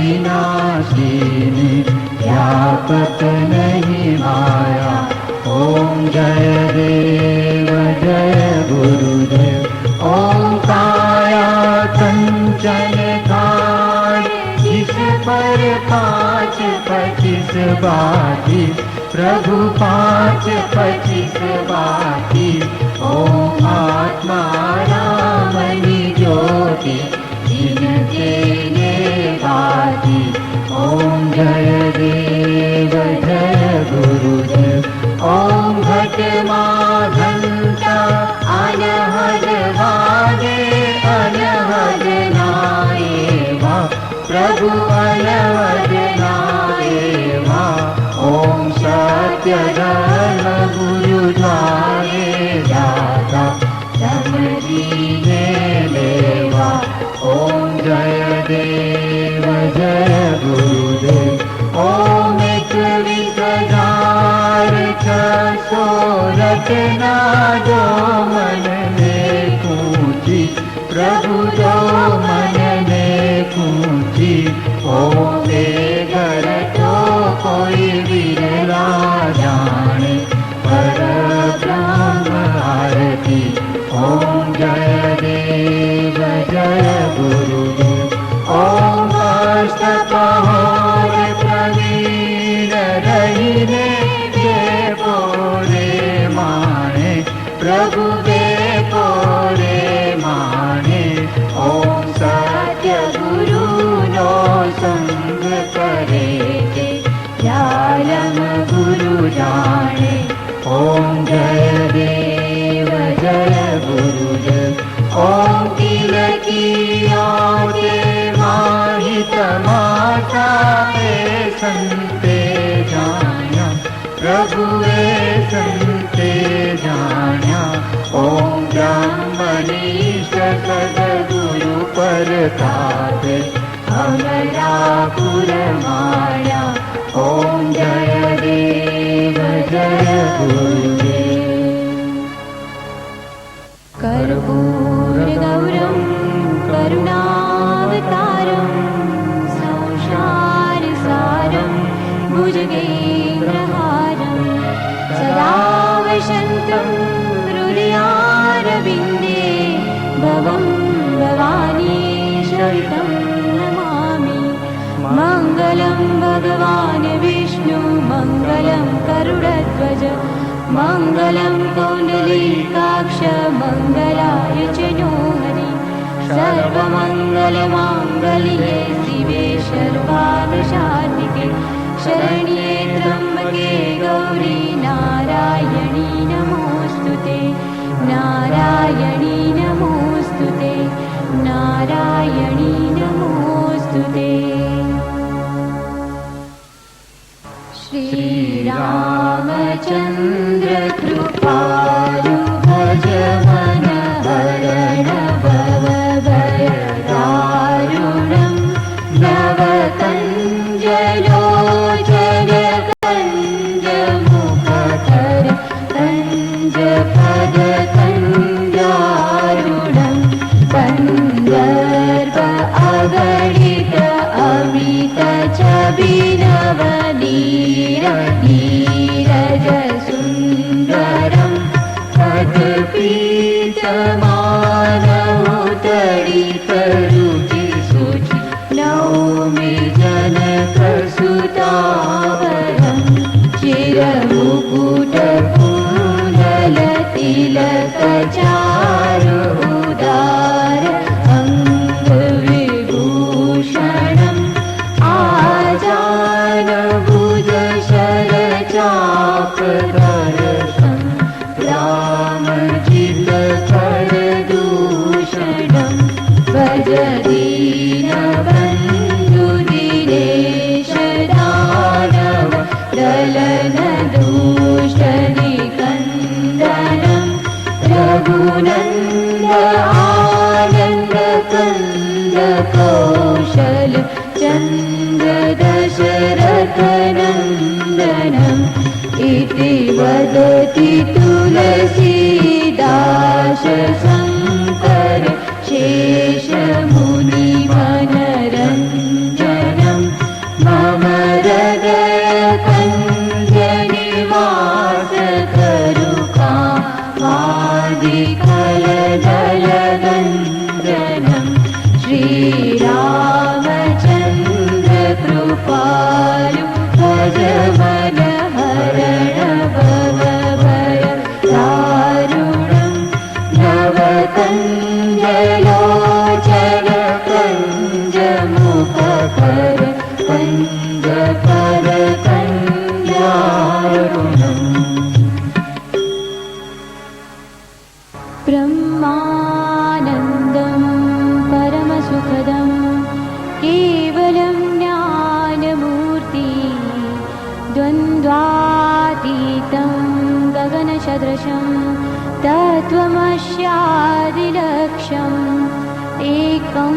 विनाशिनी व्यापक नहीं माया। ओम जय देव जय गुरुदेव। ओम काया कंचन थाल जिस पर 5-25 बाती प्रभु 5-25 बाती। ओम आत्मा रामनी ज्योति जिनके ये बाती। ओम जय देव जय गुरुदेव। ओम घटमाघंटा अनहद वागे अनहद नाये वा प्रभु अनहद नाये वा। ओम सत्य धर्म गुरु द्वारे दाता समझीने लेवा। ओम जय देव जय गुरुदेव। ओम 21,600 रचना जो मन में पूछी प्रभु जो मन में पूछी। ओम घर तो कोई विरला जाने पर ब्रह्म आरती। ओम जय देव जय गुरुदेव। ओम अष्टपहर प्रवीण रहीने जे पोरे माने प्रभु दे पोरे माने। ओम सत्य गुरु नो संग करे जे जालम गुरु जाने। ओम जय देव जय गुरुदेव। ओम तिलकिया के माहित माता पे संते जाना प्रभु वे संते जाना। ओम ब्रह्मनिष्ठ सद्गुरु परतापे अमरापुर माया। ओम जय देव जय गुरुदेव। कर्पूरगौरं करुणावतारं संसारसारं भुजगेन्द्रहारं सदा वसन्तं हृदयारविन्दे भवं भवानी शरणं नमामि। मङ्गलं भगवान् विष्णु मङ्गलं गरुडध्वज मङ्गलं कुण्डलीकाक्ष मङ्गलाय च नो हरि। सर्वमङ्गलमाङ्गल्ये शिवे सर्वार्थसाधिके शरण्ये त्र्यम्बके गौरी नारायणी नमोऽस्तुते नारायणी नमोऽस्तुते नारायणी नमोऽस्तुते। श्रीरामचन्द्र कृपालु भज मन हरण भव भय दारुणं नवकञ्जलोचन कञ्ज मुखकर कञ्ज पद कञ्जारुणं कन्दर्प अगणित अमित छबिनवनीर नीरज सुन्दरं पदपीतमानमुदरितरुचि शुचि नौमि जनकसुतावरं चिरमुकुटकुण्डलतिलकचारु उदार अङ्गविभूषणम् आजानभुजशरचापधरशं रामजितकरदूषणं भज दीनबन्धुदिनेश दानव दलनदूषनिकन्दनं रघुनन्द आनन्दकन्द कौशल चन्द्र दशरथनन्दनम् इति वदति तुलसीदास शङ्कर शेषमुनिमनरञ्जनम् श्रीरामचन्द्रनन्दनं श्रीरामचन्द्रकृपालु भजमनहरण भवभयदारुणं नवकञ्जलोचन कञ्जमुखकर कञ्जकर कञ्जारुणम् ब्रह्मानन्दं परमसुखदं केवलं ज्ञानमूर्ति द्वन्द्वातीतं गगनसदृशं तत्त्वमस्यादिलक्ष्यम् एकं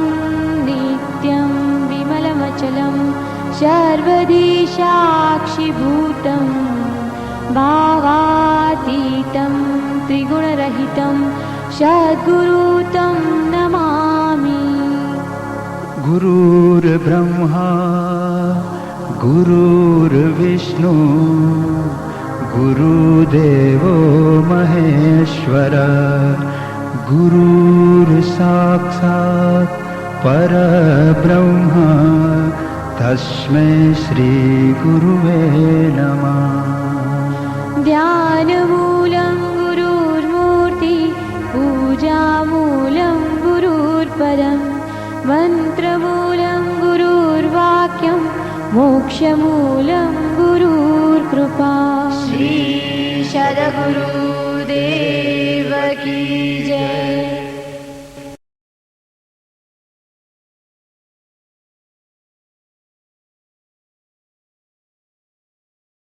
नित्यं विमलमचलं सर्वधी साक्षिभूतं भावातीतं त्रिगुणरहितं सद्गुरुतं नमामि। गुरुर्ब्रह्मा गुरुर्विष्णु गुरुदेवो महेश्वर गुरुर्साक्षात् परब्रह्म तस्मै श्रीगुरुवे नमः। ध्यानमूलं गुरुर्मूर्ति पूजामूलं गुरुर्पदं मन्त्रमूलं गुरुर्वाक्यं मोक्षमूलं गुरुर्कृपा। श्री सद्गुरुदेव की जय।